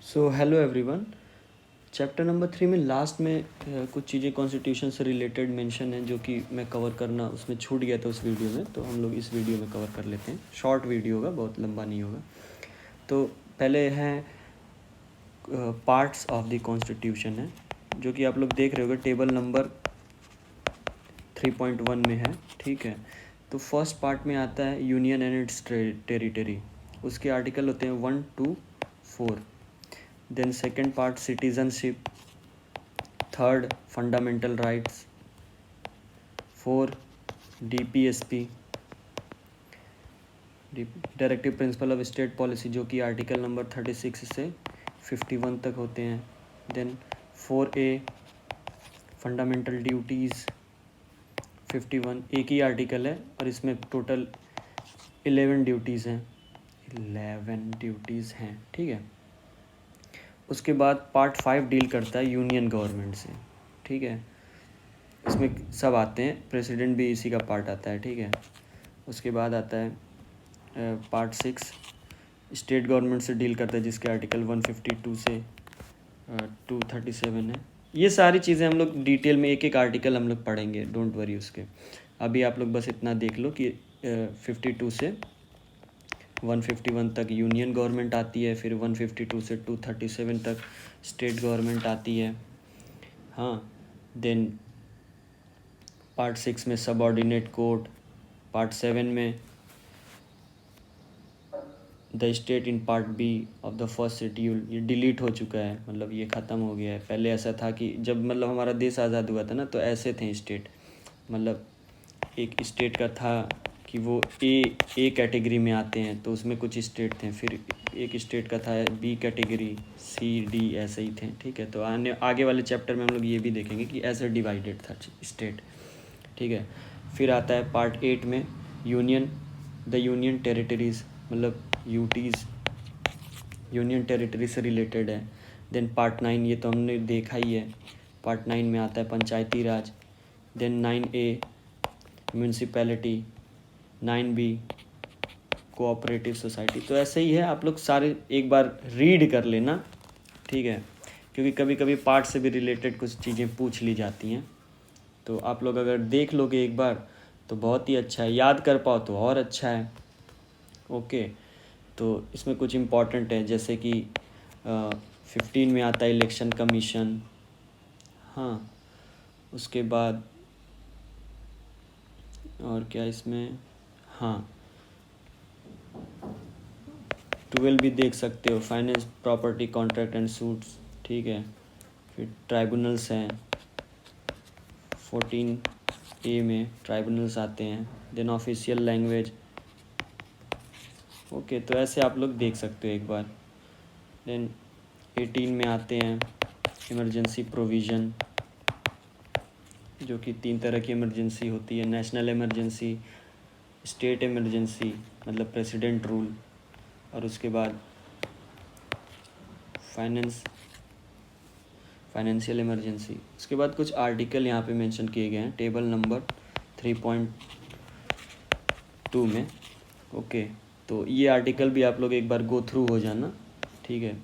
So hello everyone. Chapter number 3 में last में कुछ चीज़ें कॉन्स्टिट्यूशन से रिलेटेड मेंशन है जो कि मैं कवर करना उसमें छूट गया था उस वीडियो में, तो हम लोग इस वीडियो में कवर कर लेते हैं। शॉर्ट वीडियो होगा, बहुत लंबा नहीं होगा। तो पहले हैं पार्ट्स ऑफ द कॉन्स्टिट्यूशन है, जो कि आप लोग देख रहे होगे टेबल नंबर 3.1 में है। ठीक है, तो फर्स्ट पार्ट में आता है यूनियन एंड इट्स टेरिटरी। उसके आर्टिकल होते हैं 1 to 4। Then second part citizenship, third fundamental rights, 4 DPSP directive principle of state policy, जो कि आर्टिकल नंबर 36 से 51 तक होते हैं। देन 4A फंडामेंटल ड्यूटीज़ 51, एक ही आर्टिकल है और इसमें टोटल 11 ड्यूटीज़ हैं। 11 ड्यूटीज़ हैं, ठीक है। उसके बाद पार्ट 5 डील करता है यूनियन गवर्नमेंट से। ठीक है, इसमें सब आते हैं, प्रेसिडेंट भी इसी का पार्ट आता है। ठीक है, उसके बाद आता है पार्ट 6 स्टेट गवर्नमेंट से डील करता है, जिसके आर्टिकल 152 से 237 है। ये सारी चीज़ें हम लोग डिटेल में एक एक आर्टिकल हम लोग पढ़ेंगे, डोंट वरी उसके। अभी आप लोग बस इतना देख लो कि 52 से 151 तक यूनियन गवर्नमेंट आती है, फिर 152 से 237 तक स्टेट गवर्नमेंट आती है। हाँ, देन पार्ट 6 में सबऑर्डिनेट कोर्ट, पार्ट 7 में the state in part B of the first schedule, ये डिलीट हो चुका है, मतलब ये ख़त्म हो गया है। पहले ऐसा था कि जब मतलब हमारा देश आज़ाद हुआ था ना, तो ऐसे थे स्टेट, मतलब एक स्टेट का था कि वो ए कैटेगरी में आते हैं, तो उसमें कुछ स्टेट थे। फिर एक स्टेट का था बी कैटेगरी, सी डी, ऐसे ही थे। ठीक है, तो आगे वाले चैप्टर में हम लोग ये भी देखेंगे कि ऐसे डिवाइडेड था स्टेट। ठीक है, फिर आता है पार्ट 8 में यूनियन, द यूनियन टेरिटरीज़, मतलब यूटीज़ यूनियन टेरिटरी से रिलेटेड है। देन पार्ट 9, ये तो हमने देखा ही है। पार्ट 9 में आता है Panchayati Raj. Then 9A municipality, 9B cooperative society. तो ऐसे ही है, आप लोग सारे एक बार रीड कर लेना। ठीक है, क्योंकि कभी कभी पार्ट से भी रिलेटेड कुछ चीज़ें पूछ ली जाती हैं, तो आप लोग अगर देख लोगे एक बार तो बहुत ही अच्छा है, याद कर पाओ तो और अच्छा है। ओके, तो इसमें कुछ इम्पॉर्टेंट है, जैसे कि 15 में आता है इलेक्शन कमीशन। हाँ, उसके बाद और क्या इसमें, हाँ 12 भी देख सकते हो, finance property contract and suits. ठीक है, फिर ट्राइब्यूनल्स हैं, 14A में ट्राइब्यूनल्स आते हैं। Then official language. ओके, तो ऐसे आप लोग देख सकते हो एक बार। देन 18 में आते हैं इमरजेंसी प्रोविज़न, जो कि 3 तरह की इमरजेंसी होती है, नेशनल इमरजेंसी, स्टेट इमरजेंसी मतलब प्रेसिडेंट रूल, और उसके बाद फाइनेंशियल इमरजेंसी। उसके बाद कुछ आर्टिकल यहाँ पे मेंशन किए गए हैं टेबल नंबर 3.2 में। ओके, तो ये आर्टिकल भी आप लोग एक बार गो थ्रू हो जाना। ठीक है,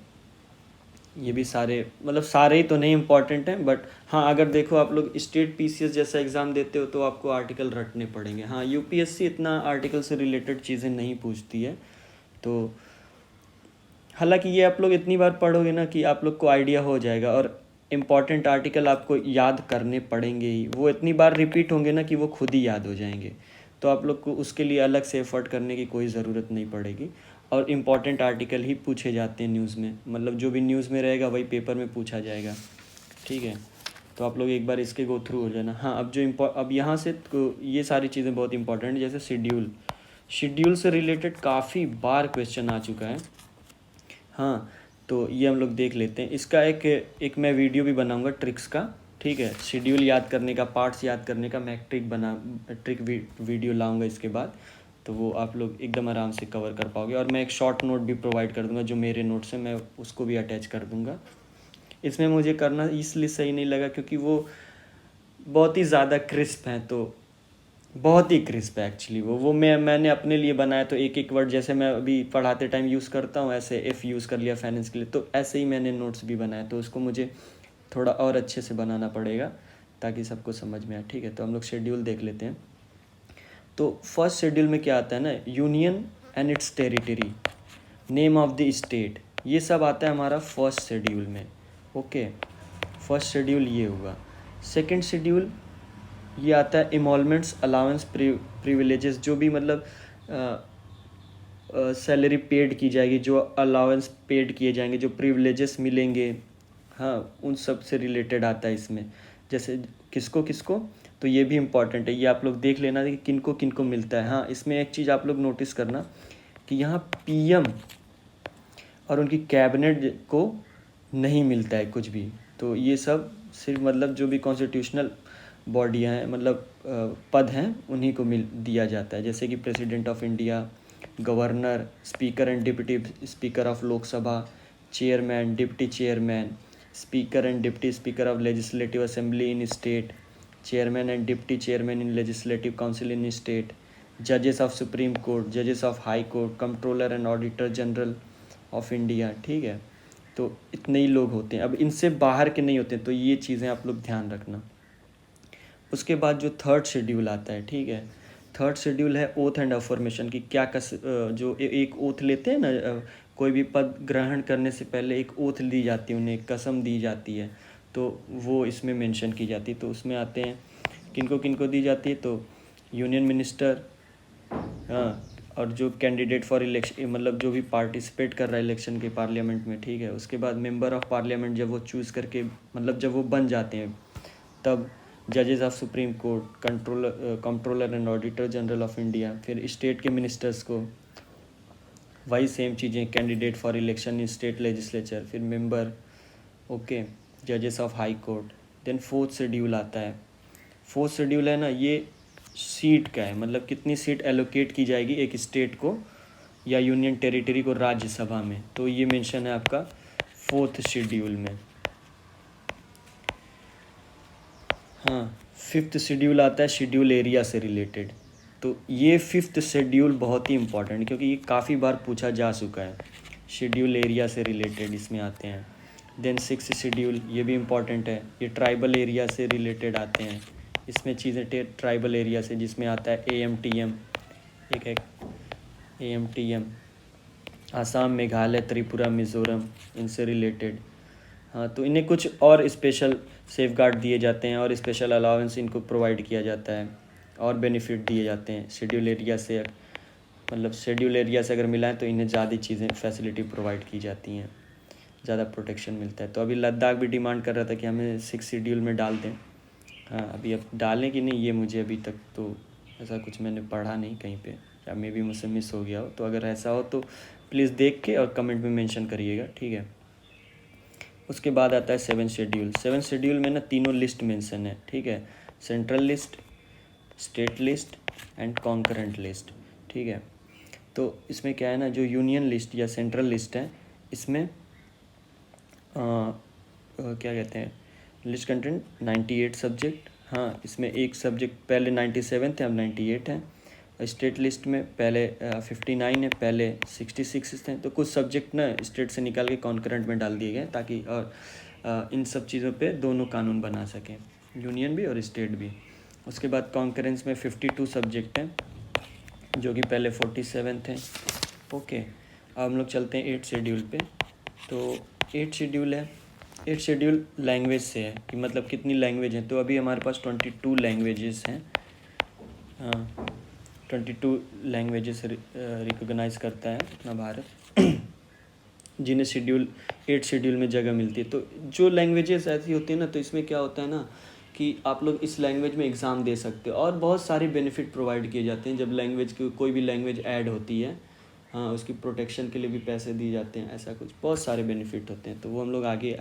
ये भी सारे, मतलब सारे ही तो नहीं इम्पॉर्टेंट हैं, बट हाँ अगर देखो आप लोग स्टेट PCS जैसा एग्ज़ाम देते हो तो आपको आर्टिकल रटने पड़ेंगे। हाँ, UPSC इतना आर्टिकल से रिलेटेड चीज़ें नहीं पूछती है, तो हालांकि ये आप लोग इतनी बार पढ़ोगे ना कि आप लोग को आइडिया हो जाएगा, और इम्पॉर्टेंट आर्टिकल आपको याद करने पड़ेंगे ही, वो इतनी बार रिपीट होंगे ना कि वो खुद ही याद हो जाएंगे। तो आप लोग को उसके लिए अलग से एफर्ट करने की कोई ज़रूरत नहीं पड़ेगी, और इम्पॉर्टेंट आर्टिकल ही पूछे जाते हैं न्यूज़ में, मतलब जो भी न्यूज़ में रहेगा वही पेपर में पूछा जाएगा। ठीक है, तो आप लोग एक बार इसके गो थ्रू हो जाना। हाँ, अब यहाँ से तो ये सारी चीज़ें बहुत इंपॉर्टेंट, जैसे शेड्यूल से रिलेटेड काफ़ी बार क्वेश्चन आ चुका है। हाँ, तो ये हम लोग देख लेते हैं। इसका एक मैं वीडियो भी बनाऊंगा ट्रिक्स का। ठीक है, शेड्यूल याद करने का, पार्ट्स याद करने का मैं ट्रिक वीडियो लाऊंगा इसके बाद, तो वो आप लोग एकदम आराम से कवर कर पाओगे। और मैं एक शॉर्ट नोट भी प्रोवाइड कर दूंगा, जो मेरे नोट्स हैं मैं उसको भी अटैच कर दूंगा। इसमें मुझे करना इसलिए सही नहीं लगा क्योंकि वो बहुत ही ज़्यादा क्रिस्प हैं, तो बहुत ही क्रिस्प है एक्चुअली वो मैंने अपने लिए बनाया, तो एक एक वर्ड जैसे मैं अभी पढ़ाते टाइम यूज़ करता हूँ, ऐसे इफ़ यूज़ कर लिया फाइनेंस के लिए, तो ऐसे ही मैंने नोट्स भी बनाए, तो उसको मुझे थोड़ा और अच्छे से बनाना पड़ेगा ताकि सबको समझ में आए। ठीक है, तो हम लोग शेड्यूल देख लेते हैं। तो फर्स्ट शेड्यूल में क्या आता है ना, union and its territory, name of the state, ये सब आता है हमारा फर्स्ट शेड्यूल में। ओके, फर्स्ट शेड्यूल ये हुआ। सेकंड शेड्यूल ये आता है इमोलमेंट्स, अलाउंस, प्रिविलेजेस, जो भी मतलब सैलरी पेड की जाएगी, जो अलाउंस पेड किए जाएंगे, जो प्रिविलेजेस मिलेंगे, हाँ, उन सब से रिलेटेड आता है इसमें। जैसे किसको किसको, तो ये भी इम्पॉर्टेंट है, ये आप लोग देख लेना कि किनको किनको मिलता है। हाँ, इसमें एक चीज़ आप लोग नोटिस करना कि यहाँ पीएम और उनकी कैबिनेट को नहीं मिलता है कुछ भी, तो ये सब सिर्फ मतलब जो भी कॉन्स्टिट्यूशनल बॉडियाँ हैं, मतलब पद हैं, उन्हीं को मिल दिया जाता है। जैसे कि president of India, governor, speaker and deputy speaker of Lok Sabha, chairman, deputy chairman, speaker and deputy speaker of legislative assembly in state, chairman and deputy chairman in legislative council in state, जजेस ऑफ सुप्रीम कोर्ट, जजेस of high court, controller and auditor general of India. ठीक है, तो इतने ही लोग होते हैं, अब इनसे बाहर के नहीं होते, तो ये चीज़ें आप लोग ध्यान रखना। उसके बाद जो थर्ड शेड्यूल आता है, ठीक है, थर्ड शेड्यूल है ओथ एंड अफर्मेशन की, क्या जो एक ओथ लेते हैं ना, कोई भी पद ग्रहण करने से पहले एक ओथ ली जाती है, उन्हें एक कसम दी जाती है, तो वो इसमें मेंशन की जाती है। तो उसमें आते हैं किनको किनको दी जाती है, तो यूनियन मिनिस्टर, हाँ, और जो कैंडिडेट फॉर इलेक्शन, मतलब जो भी पार्टिसिपेट कर रहा है इलेक्शन के पार्लियामेंट में, ठीक है। उसके बाद मेंबर ऑफ पार्लियामेंट, जब वो चूज़ करके मतलब जब वो बन जाते हैं, तब जजेस of supreme court, controller and auditor general of India, फिर स्टेट के मिनिस्टर्स को वही सेम चीज़ें, candidate for election in state legislature, फिर मेंबर, ओके, जजेस of high court. Then fourth schedule आता है। फोर्थ शेड्यूल है ना, ये सीट का है, मतलब कितनी सीट एलोकेट की जाएगी एक स्टेट को या यूनियन टेरिटरी को राज्यसभा में, तो ये मेंशन है आपका फोर्थ शेड्यूल में। हाँ, फिफ्थ शेड्यूल आता है शेड्यूल एरिया से रिलेटेड। तो ये फिफ्थ शेड्यूल बहुत ही इंपॉर्टेंट है, क्योंकि ये काफ़ी बार पूछा जा चुका है। शेड्यूल एरिया से रिलेटेड इसमें आते हैं। देन सिक्स शेड्यूल, ये भी इम्पॉर्टेंट है, ये ट्राइबल एरिया से रिलेटेड आते हैं। इसमें चीज़ें ट्राइबल एरिया से, जिसमें आता है AMTM, एक है AMTM, आसाम, मेघालय, त्रिपुरा, मिज़ोरम, इनसे रिलेटेड। हाँ, तो इन्हें कुछ और स्पेशल सेफगार्ड दिए जाते हैं और स्पेशल अलाउंस इनको प्रोवाइड किया जाता है और बेनिफिट दिए जाते हैं शेड्यूल एरिया से, मतलब शेड्यूल एरिया से अगर मिलाएं तो इन्हें ज़्यादा चीज़ें फैसिलिटी प्रोवाइड की जाती हैं, ज़्यादा प्रोटेक्शन मिलता है। तो अभी लद्दाख भी डिमांड कर रहा था कि हमें 6 शेड्यूल में डाल दें। हाँ, अभी अब डालें कि नहीं ये मुझे अभी तक तो ऐसा कुछ मैंने पढ़ा नहीं कहीं पे, या मे भी मुझसे मिस हो गया हो, तो अगर ऐसा हो तो प्लीज़ देख के और कमेंट में मेंशन करिएगा, ठीक है। उसके बाद आता है सेवन शेड्यूल। सेवन शेड्यूल में ना तीनों लिस्ट मेंशन है, ठीक है, central list, state list and concurrent list, ठीक है। तो इसमें क्या है ना, जो यूनियन लिस्ट या सेंट्रल लिस्ट है, इसमें क्या कहते हैं, लिस्ट कंटेंट 98 सब्जेक्ट। हाँ, इसमें एक सब्जेक्ट पहले 97 थे, अब 98 हैं। स्टेट लिस्ट में पहले 59 है, पहले 66 थे। तो कुछ सब्जेक्ट ना स्टेट से निकाल के कॉन्करेंट में डाल दिए गए, ताकि और इन सब चीज़ों पे दोनों कानून बना सकें, यूनियन भी और स्टेट भी। उसके बाद कॉन्करेंस में 52 सब्जेक्ट हैं, जो कि पहले 47 थे। ओके, अब हम लोग चलते हैं 8 शेड्यूल पे। तो 8 शेड्यूल है, 8 शेड्यूल लैंग्वेज से है कि मतलब कितनी लैंग्वेज हैं। तो अभी हमारे पास 22 लैंग्वेजेस हैं। हाँ, 22 लैंग्वेजेस रिकोगनाइज़ करता है अपना भारत, जिन्हें शेड्यूल 8 शेड्यूल में जगह मिलती है। तो जो लैंग्वेजेस ऐसी होती है ना, तो इसमें क्या होता है ना कि आप लोग इस लैंग्वेज में एग्ज़ाम दे सकते हो और बहुत सारे बेनिफिट प्रोवाइड किए जाते हैं जब लैंग्वेज की कोई भी लैंग्वेज ऐड होती है। हाँ, उसकी प्रोटेक्शन के लिए भी पैसे दिए जाते हैं, ऐसा कुछ बहुत सारे बेनिफिट होते हैं। तो वो हम लोग आगे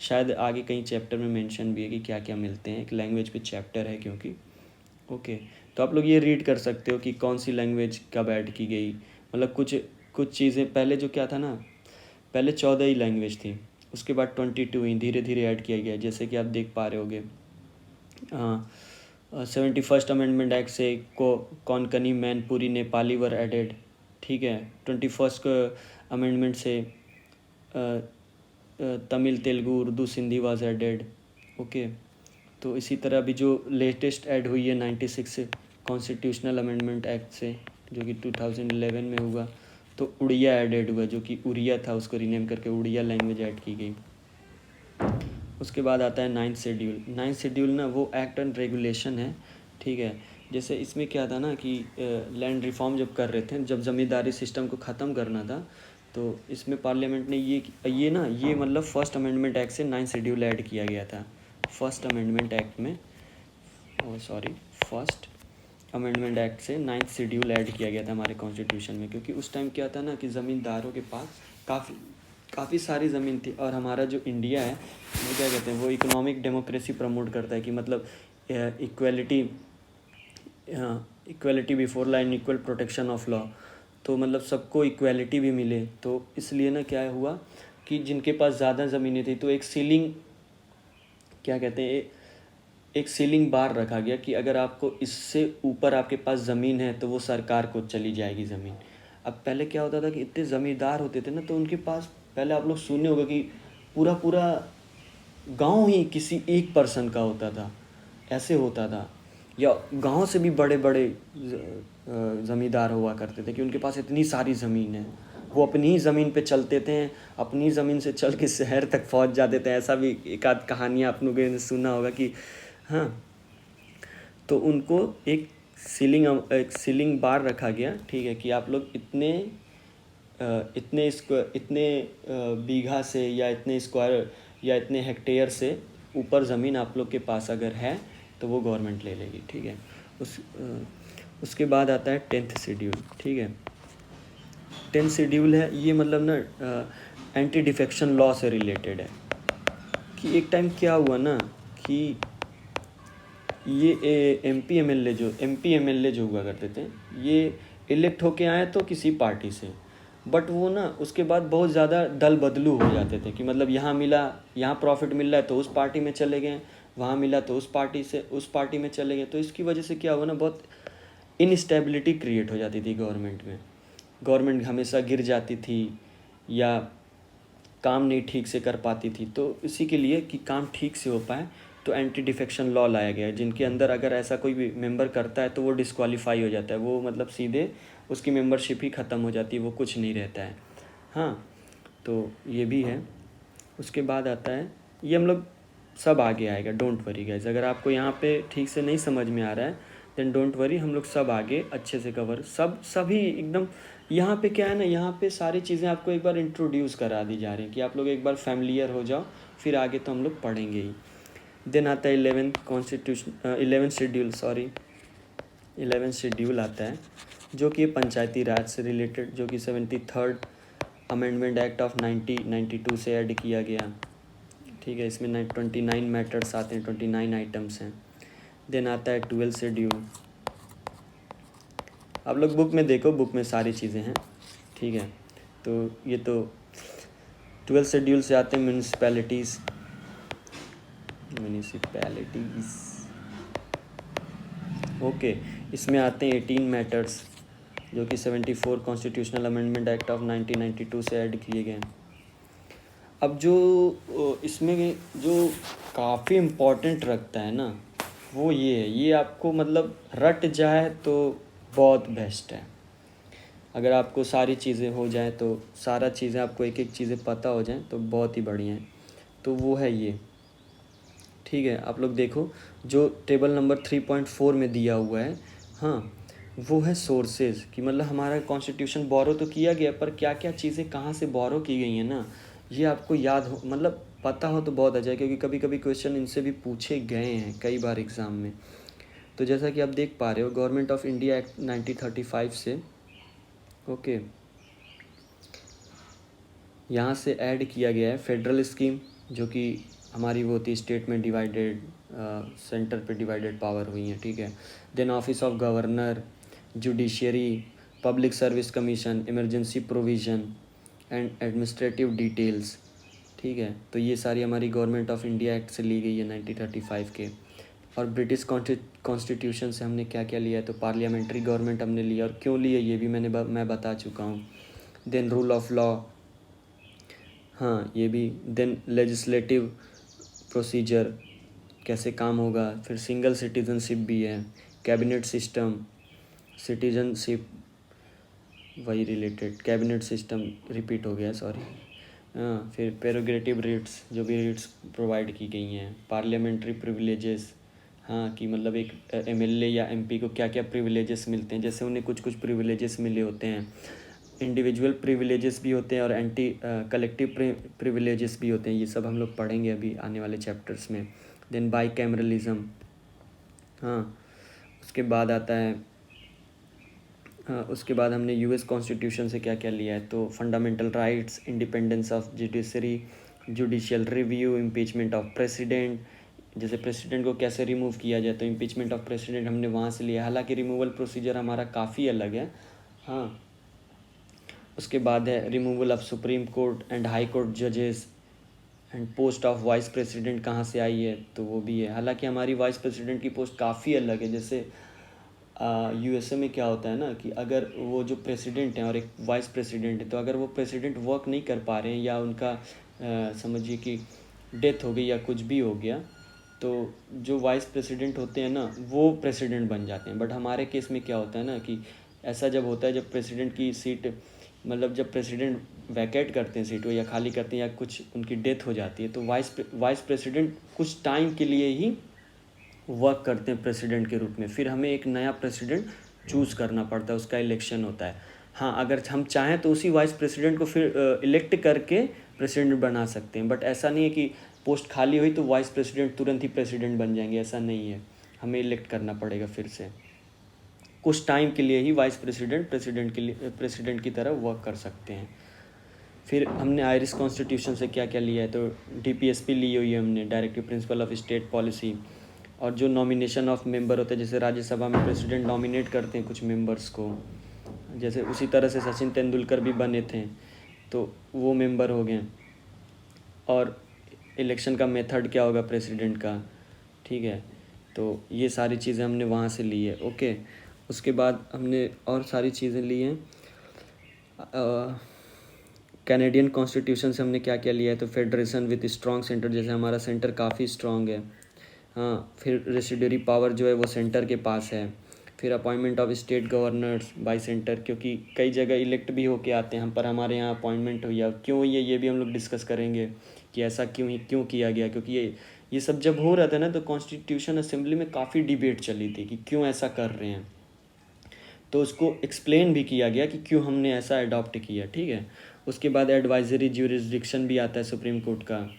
शायद आगे कहीं चैप्टर में मेंशन भी है कि क्या क्या मिलते हैं, एक लैंग्वेज पे चैप्टर है क्योंकि। ओके, तो आप लोग ये रीड कर सकते हो कि कौन सी लैंग्वेज कब ऐड की गई, मतलब कुछ कुछ चीज़ें पहले जो क्या था ना, पहले 14 ही लैंग्वेज थी, उसके बाद 22 ही धीरे धीरे ऐड किया गया, जैसे कि आप देख पा रहे होगे। हाँ, सेवेंटी फर्स्ट अमेंडमेंट एक्ट से कोंकणी मैनपुरी नेपाली वर एडेड, ठीक है। 21st अमेंडमेंट से Tamil Telugu Urdu Sindhi was added, okay. तो इसी तरह अभी जो लेटेस्ट ऐड हुई है 96 कॉन्स्टिट्यूशनल अमेंडमेंट एक्ट से, जो कि 2011 में हुआ, तो उड़िया एडेड हुआ, जो कि उड़िया था उसको रीनेम करके उड़िया लैंग्वेज ऐड की गई। उसके बाद आता है 9th शेड्यूल। 9th शेड्यूल ना वो एक्ट एंड रेगुलेशन है, ठीक है। जैसे इसमें क्या था ना कि लैंड रिफॉर्म जब कर रहे थे, जब ज़मींदारी सिस्टम को ख़त्म करना था, तो इसमें पार्लियामेंट ने ये मतलब फर्स्ट अमेंडमेंट एक्ट से 9th शेड्यूल ऐड किया गया था। फर्स्ट अमेंडमेंट एक्ट में फर्स्ट अमेंडमेंट एक्ट से 9th शेड्यूल ऐड किया गया था हमारे कॉन्स्टिट्यूशन में, क्योंकि उस टाइम क्या था ना कि ज़मींदारों के पास काफ़ी सारी ज़मीन थी। और हमारा जो इंडिया है वो क्या कहते हैं, वो इकोनॉमिक डेमोक्रेसी प्रमोट करता है कि मतलब equality before law and equal protection of law. तो मतलब सबको इक्वलिटी भी मिले। तो इसलिए ना क्या हुआ कि जिनके पास ज़्यादा ज़मीनें थी तो एक सीलिंग, क्या कहते हैं, एक सीलिंग बार रखा गया कि अगर आपको इससे ऊपर आपके पास ज़मीन है तो वो सरकार को चली जाएगी ज़मीन। अब पहले क्या होता था कि इतने ज़मींदार होते थे ना, तो उनके पास, पहले आप लोग सुने होगा कि पूरा पूरा गांव ही किसी एक पर्सन का होता था, ऐसे होता था। या गांव से भी बड़े बड़े ज़मींदार हुआ करते थे कि उनके पास इतनी सारी ज़मीन है, वो अपनी ही ज़मीन पे चलते थे, अपनी ज़मीन से चल के शहर तक पहुंच जाते थे। ऐसा भी एक आध कहानियाँ आप लोगों ने सुना होगा कि हाँ। तो उनको एक सीलिंग बार रखा गया, ठीक है, कि आप लोग इतने बीघा से या इतने स्क्वायर या इतने हेक्टेयर से ऊपर ज़मीन आप लोग के पास अगर है तो वो गवर्नमेंट ले लेगी, ठीक है। उसके बाद आता है 10th शेड्यूल, ठीक है। 10th शेड्यूल है ये, मतलब ना एंटी डिफेक्शन लॉ से रिलेटेड है। कि एक टाइम क्या हुआ ना कि ये एमपी एमएलए जो हुआ करते थे, ये इलेक्ट होके आए तो किसी पार्टी से, बट वो ना उसके बाद बहुत ज़्यादा दल बदलू हो जाते थे कि मतलब यहाँ प्रॉफिट मिल रहा है तो उस पार्टी में चले गए, वहाँ मिला तो उस पार्टी में चले गए। तो इसकी वजह से क्या हुआ ना, बहुत इनस्टेबिलिटी क्रिएट हो जाती थी गवर्नमेंट में। गवर्नमेंट हमेशा गिर जाती थी या काम नहीं ठीक से कर पाती थी। तो इसी के लिए कि काम ठीक से हो पाए तो एंटी डिफेक्शन लॉ लाया गया है, जिनके अंदर अगर ऐसा कोई भी मेंबर करता है तो वो डिस्क्वालीफाई हो जाता है, वो मतलब सीधे उसकी मेंबरशिप ही ख़त्म हो जाती है, वो कुछ नहीं रहता है। हाँ, तो ये भी है। उसके बाद आता है, ये हम लोग सब आगे आएगा, डोंट वरी गाइज। अगर आपको यहाँ पे ठीक से नहीं समझ में आ रहा है देन डोंट वरी, हम लोग सब आगे अच्छे से कवर सभी एकदम। यहाँ पे क्या है ना, यहाँ पे सारी चीज़ें आपको एक बार इंट्रोड्यूस करा दी जा रही हैं कि आप लोग एक बार फैमिलियर हो जाओ, फिर आगे तो हम लोग पढ़ेंगे ही। देन आता है 11th शेड्यूल आता है, जो कि पंचायती राज से रिलेटेड, जो कि 73rd अमेंडमेंट एक्ट ऑफ 1992 से ऐड किया गया, ठीक है। इसमें 29 मैटर्स आते हैं, 29 आइटम्स हैं। देन आता है 12th शेड्यूल। आप लोग बुक में देखो, बुक में सारी चीज़ें हैं, ठीक है। तो ये तो 12th शेड्यूल से आते हैं म्यूनिसिपैलिटीज़। ओके, इसमें आते हैं 18 मैटर्स, जो कि 74 कॉन्स्टिट्यूशनल अमेंडमेंट एक्ट ऑफ 1992 से ऐड किए गए। अब जो इसमें जो काफ़ी इम्पोर्टेंट रखता है ना, वो ये है, ये आपको मतलब रट जाए तो बहुत बेस्ट है। अगर आपको सारी चीज़ें हो जाए तो सारा चीज़ें आपको एक चीज़ें पता हो जाए तो बहुत ही बढ़िया है। तो वो है ये, ठीक है। आप लोग देखो, जो टेबल नंबर 3.4 में दिया हुआ है, हाँ, वो है सोर्सेज, कि मतलब हमारा कॉन्स्टिट्यूशन बोरो तो किया गया, पर क्या क्या चीज़ें कहाँ से बोरो की गई हैं ना, ये आपको याद हो, मतलब पता हो तो बहुत अच्छा है, क्योंकि कभी कभी क्वेश्चन इनसे भी पूछे गए हैं कई बार एग्ज़ाम में। तो जैसा कि आप देख पा रहे हो, गवर्नमेंट ऑफ इंडिया एक्ट 1935 से, ओके, यहाँ से ऐड किया गया है फेडरल स्कीम, जो कि हमारी वो होती है स्टेट में डिवाइडेड, सेंटर पे डिवाइडेड पावर हुई है, ठीक है। Then office of governor, judiciary, public service commission, emergency provision and administrative details, ठीक है। तो ये सारी हमारी गवर्नमेंट ऑफ इंडिया एक्ट से ली गई है 1935 के। और ब्रिटिश कॉन्स्टिट्यूशन से हमने क्या क्या लिया है, तो पार्लियामेंट्री गवर्नमेंट हमने लिया, और क्यों लिया ये भी मैं बता चुका हूँ। देन रूल ऑफ लॉ, हाँ ये भी। देन लेजिस्लेटिव प्रोसीजर कैसे काम होगा, फिर सिंगल सिटीजनशिप भी है, कैबिनेट सिस्टम, सिटीजनशिप वही रिलेटेड, कैबिनेट सिस्टम रिपीट हो गया सॉरी। हाँ, फिर प्रेरोगेटिव रिट्स, जो भी रिट्स प्रोवाइड की गई हैं, पार्लियामेंट्री प्रिविलेजेस, हाँ कि मतलब एक एमएलए या एमपी को क्या क्या प्रिविलेजेस मिलते हैं, जैसे उन्हें कुछ कुछ प्रिविलेजेस मिले होते हैं, इंडिविजुअल प्रिविलेजेस भी होते हैं और एंटी कलेक्टिव प्रिविलेजेस भी होते हैं। ये सब हम लोग पढ़ेंगे अभी आने वाले चैप्टर्स में। देन बाई कैमरलिज्म, हाँ उसके बाद आता है, हाँ उसके बाद हमने यूएस कॉन्स्टिट्यूशन से क्या क्या लिया है, तो fundamental rights, independence of judiciary, judicial review, impeachment of president, जैसे प्रेसिडेंट को कैसे रिमूव किया जाए, तो इम्पीचमेंट ऑफ प्रेसिडेंट हमने वहाँ से लिया, हालांकि रिमूवल प्रोसीजर हमारा काफ़ी अलग है। हाँ उसके बाद है removal of supreme Court and High Court जजेस, and post of vice president कहाँ से आई है, तो वो भी है। हालांकि हमारी वाइस प्रेसिडेंट की पोस्ट काफ़ी अलग है, जैसे यूएसए में क्या होता है ना कि अगर वो जो प्रेसिडेंट हैं और एक वाइस प्रेसिडेंट है, तो अगर वो प्रेसिडेंट वर्क नहीं कर पा रहे हैं या उनका समझिए कि डेथ हो गई या कुछ भी हो गया, तो जो वाइस प्रेसिडेंट होते हैं ना वो प्रेसिडेंट बन जाते हैं। बट हमारे केस में क्या होता है ना कि ऐसा जब होता है, जब प्रेसिडेंट की सीट, मतलब जब प्रेसिडेंट वैकेट करते हैं सीट को या खाली करते हैं या कुछ उनकी डेथ हो जाती है, तो वाइस प्रेसिडेंट कुछ टाइम के लिए ही वर्क करते हैं प्रेसिडेंट के रूप में, फिर हमें एक नया प्रेसिडेंट चूज़ करना पड़ता है, उसका इलेक्शन होता है। हाँ अगर हम चाहें तो उसी वाइस प्रेसिडेंट को फिर इलेक्ट करके प्रेसिडेंट बना सकते हैं, बट ऐसा नहीं है कि पोस्ट खाली हुई तो वाइस प्रेसिडेंट तुरंत ही प्रेसिडेंट बन जाएंगे, ऐसा नहीं है, हमें इलेक्ट करना पड़ेगा फिर से। कुछ टाइम के लिए ही वाइस प्रेसिडेंट प्रेसिडेंट की तरह वर्क कर सकते हैं। फिर हमने आयरिश कॉन्स्टिट्यूशन से क्या क्या लिया है, तो डीपीएसपी ली हुई है हमने, directive principle of state policy, और जो नॉमिनेशन ऑफ मेंबर होते हैं, जैसे राज्यसभा में प्रेसिडेंट नॉमिनेट करते हैं कुछ मेंबर्स को, जैसे उसी तरह से सचिन तेंदुलकर भी बने थे तो वो मेंबर हो गए। और इलेक्शन का मेथड क्या होगा प्रेसिडेंट का, ठीक है, तो ये सारी चीज़ें हमने वहाँ से ली है। ओके, उसके बाद हमने और सारी चीज़ें ली हैं। कैनेडियन कॉन्स्टिट्यूशन से हमने क्या क्या लिया है, तो फेडरेशन विद स्ट्रॉन्ग सेंटर, जैसे हमारा सेंटर काफ़ी स्ट्रॉन्ग है। हाँ फिर रेसिडरी पावर जो है वो सेंटर के पास है। फिर appointment of state governors bye centre, क्योंकि कई जगह इलेक्ट भी होके आते हैं हम, पर हमारे यहाँ अपॉइंटमेंट हुई है, क्यों हुई है ये भी हम लोग डिस्कस करेंगे कि ऐसा क्यों किया गया, क्योंकि ये सब जब हो रहा था ना तो कॉन्स्टिट्यूशन असेंबली में काफ़ी डिबेट चली थी कि क्यों ऐसा कर रहे हैं, तो उसको एक्सप्लेन भी किया गया कि क्यों हमने ऐसा अडॉप्ट किया, ठीक है। उसके बाद एडवाइजरी ज्यूरिसडिक्शन भी आता है सुप्रीम कोर्ट का,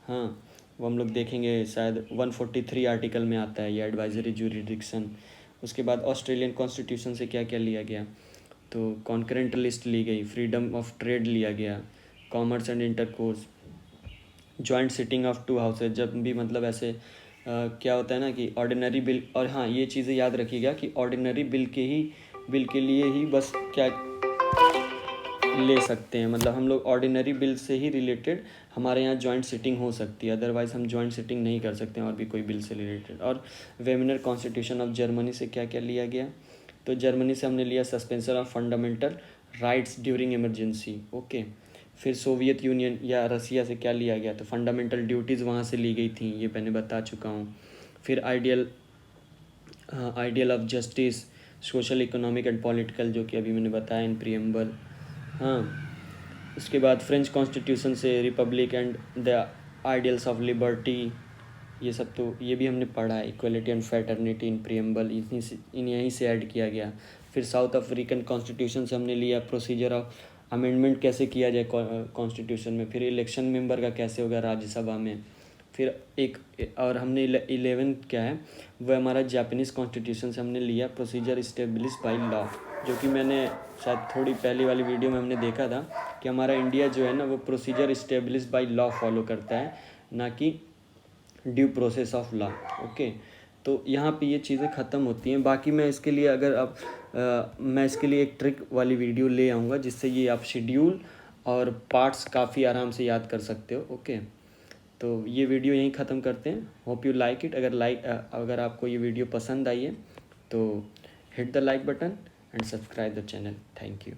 हाँ वो हम लोग देखेंगे शायद 143 आर्टिकल में आता है ये एडवाइजरी ज्यूरिसडिक्शन। उसके बाद ऑस्ट्रेलियन कॉन्स्टिट्यूशन से क्या क्या लिया गया, तो कॉन्करेंट लिस्ट ली गई, फ्रीडम ऑफ ट्रेड लिया गया, commerce and intercourse, joint sitting of to houses, जब भी मतलब ऐसे क्या होता है ना कि ऑर्डिनरी बिल, और हाँ ये चीज़ें याद रखिएगा कि ऑर्डिनरी बिल के लिए ही बस क्या ले सकते हैं, मतलब हम लोग ऑर्डिनरी बिल से ही रिलेटेड हमारे यहाँ जॉइंट सिटिंग हो सकती है, अदरवाइज़ हम जॉइंट सिटिंग नहीं कर सकते हैं और भी कोई बिल से रिलेटेड। और वेमिनर कॉन्स्टिट्यूशन ऑफ जर्मनी से क्या क्या लिया गया, तो जर्मनी से हमने लिया suspension of fundamental rights during emergency. Okay, फिर सोवियत यूनियन या रसिया से क्या लिया गया, तो फंडामेंटल ड्यूटीज़ वहाँ से ली गई थी, ये मैंने बता चुका हूँ। फिर ideal of justice, social economic and political, जो कि अभी मैंने बताया इन प्रीएम्बल। हाँ उसके बाद फ्रेंच कॉन्स्टिट्यूशन से Republic and the ideals of liberty, ये सब तो ये भी हमने पढ़ा है, equality and fraternity in preamble, यहीं से ऐड किया गया। फिर साउथ अफ्रीकन कॉन्स्टिट्यूशन से हमने लिया प्रोसीजर ऑफ अमेंडमेंट कैसे किया जाए कॉन्स्टिट्यूशन में, फिर इलेक्शन मेंबर का कैसे होगा राज्यसभा में। फिर एक और हमने 11 क्या है वह हमारा जापानीज़ कॉन्स्टिट्यूशन से हमने लिया प्रोसीजर इस्टेब्लिश बाय लॉ, जो कि मैंने शायद थोड़ी पहली वाली वीडियो में हमने देखा था कि हमारा इंडिया जो है ना वो procedure establish by law follow करता है, ना कि due process of law. Okay, तो यहाँ पे ये चीज़ें ख़त्म होती हैं। बाकी मैं इसके लिए मैं इसके लिए एक ट्रिक वाली वीडियो ले आऊँगा जिससे ये आप शेड्यूल और पार्ट्स काफ़ी आराम से याद कर सकते हो। ओके, तो ये वीडियो यहीं ख़त्म करते हैं। Hope you like it. अगर आपको ये वीडियो पसंद आई है तो hit the like button and subscribe the channel. Thank you.